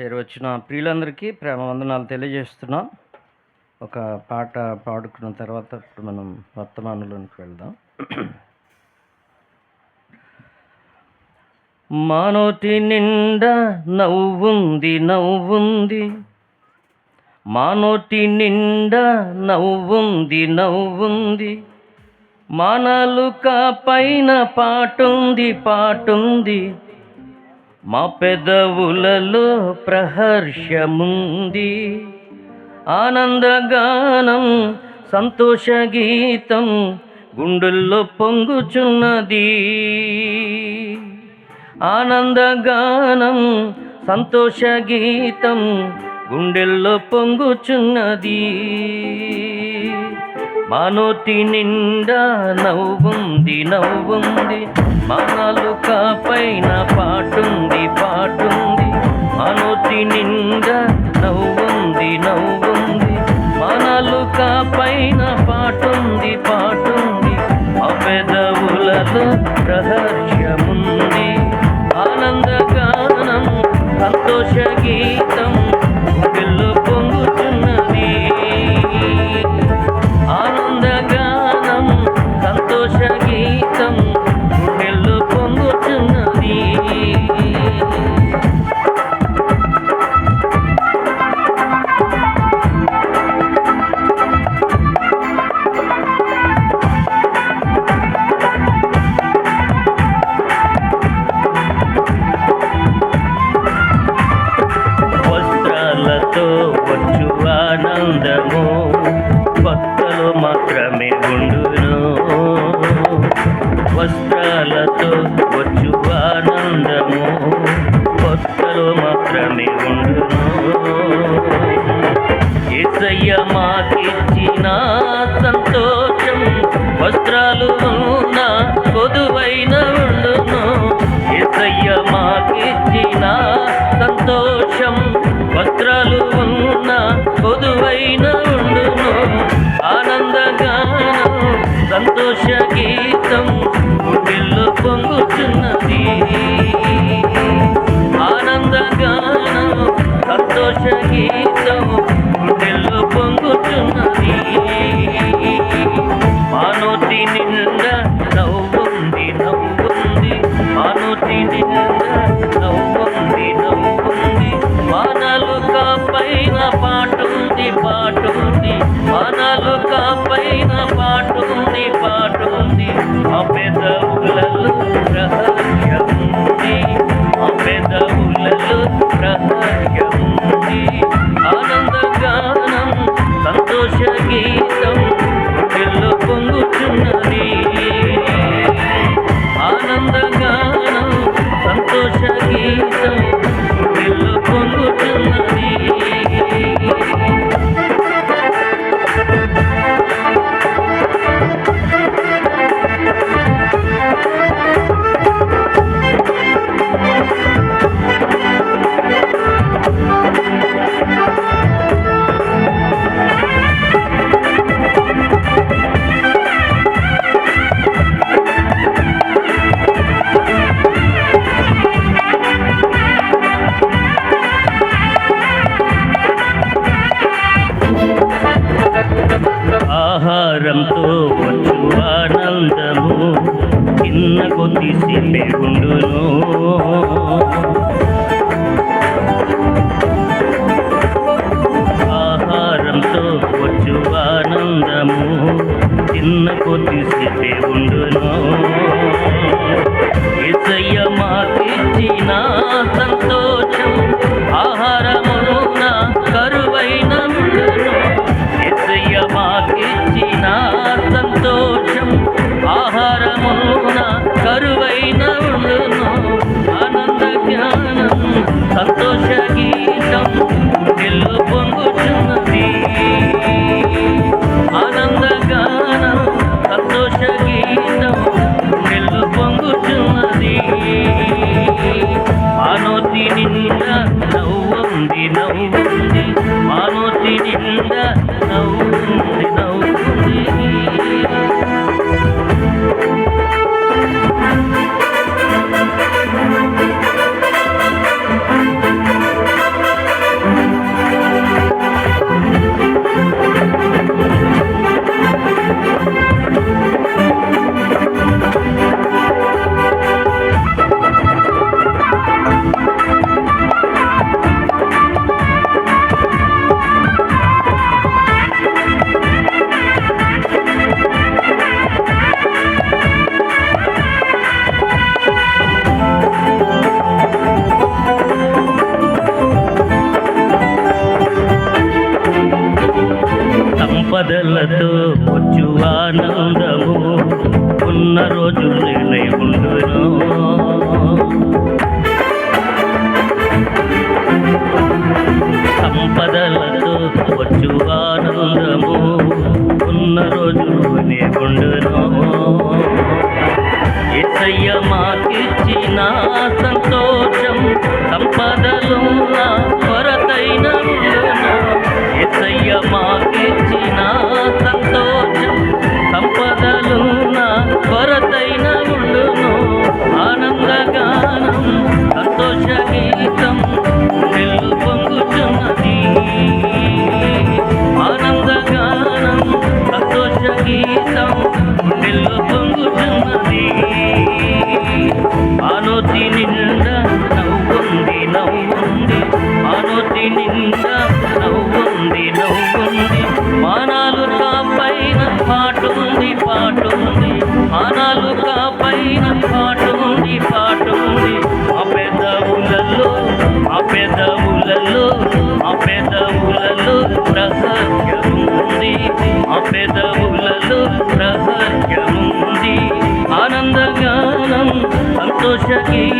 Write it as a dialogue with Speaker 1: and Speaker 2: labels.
Speaker 1: చేరువచ్చిన ప్రియులందరికీ ప్రేమ వందనాలు తెలియజేస్తున్నాం. ఒక పాట పాడుకున్న తర్వాత ఇప్పుడు మనం వర్తమానంలోనికి వెళ్దాం. మానోటి నిండా నవ్వుంది నవ్వుంది, మానోటి నిండా నవ్వుంది నవ్వుంది, మానాలుక పైన పాటుంది పాటుంది, మా పెదవులలో ప్రహర్షముంది. ఆనందగానం సంతోష గీతం గుండెల్లో పొంగుచున్నది. ఆనందగానం సంతోష గీతం గుండెల్లో పొంగుచున్నది. మానోటి నిండా నవ్వుంది నవ్వుంది, మానాలుక పైన పాటుంది పాటుంది, మానోటి నిండా నవ్వుంది నవ్వుంది, మానాలుక పైన పాటుంది పాటుంది, ఆ పెదవులలో ప్రహర్షముంది. ఆనందగానం సంతోష గీతం గుండెల్లో పొంగుతున్నది. ఆనందగానం సంతోష గీతం గుండెల్లో పొంగుతున్నది. వస్త్రాలతో వచ్చు ఆనందము భక్తులు మాత్రమే ఉండును. వస్త్రాలతో వచ్చు ఆనందము భక్తులు మాత్రమే ఉండును. యేసయ్య మాకిచ్చిన సంతోషం వస్త్రాలు ఉన్న కొదువైన ఉండును. యేసయ్య మాకిచ్చిన సంతోషం వస్త్రాలు ఉన్న కొదువైన ఉండును. ఆనందగానం సంతోష గీతం గుండెల్లో పొంగుతున్నది. ఆనందగానం సంతోష గీతం గుండెల్లో పొంగుతున్నది. మానోటి నిండా నవ్వుంది నవ్వుంది, మానోటి నిండా నవ్వుంది నవ్వుంది, మానాలుక పైన పాటుంది పాటుంది, మానాలుక పైన పాటుంది పాటుంది, ఆ పెదవులలో ప్రహర్షముంది, ఆ పెదవులలో ప్రహర్షముంది. ఆనందగానం సంతోష గీతం గుండెల్లో పొంగుతున్నది. ఆనందగానం సంతోష గీతం గుండెల్లో పొంగుతున్నది. ఆహారంతో వచ్చు ఆనందము చిన్న కొద్దిసేపే ఉండును. ఆహారంతో వచ్చు ఆనందము చిన్న కొద్దిసేపే ఉండును. యేసయ్య మాకిచ్చిన సంతోషం ఆహారమున కరువైన ఉండును. యేసయ్య మాకిచ్చిన సంతోషం ఆహారమున కరువైన ఉండును. ఆనందగానం సంతోష గీతం గుండెల్లో పొంగుతున్నది. ఆనందగానం సంతోష గీతం గుండెల్లో పొంగుతున్నది. అందరికీ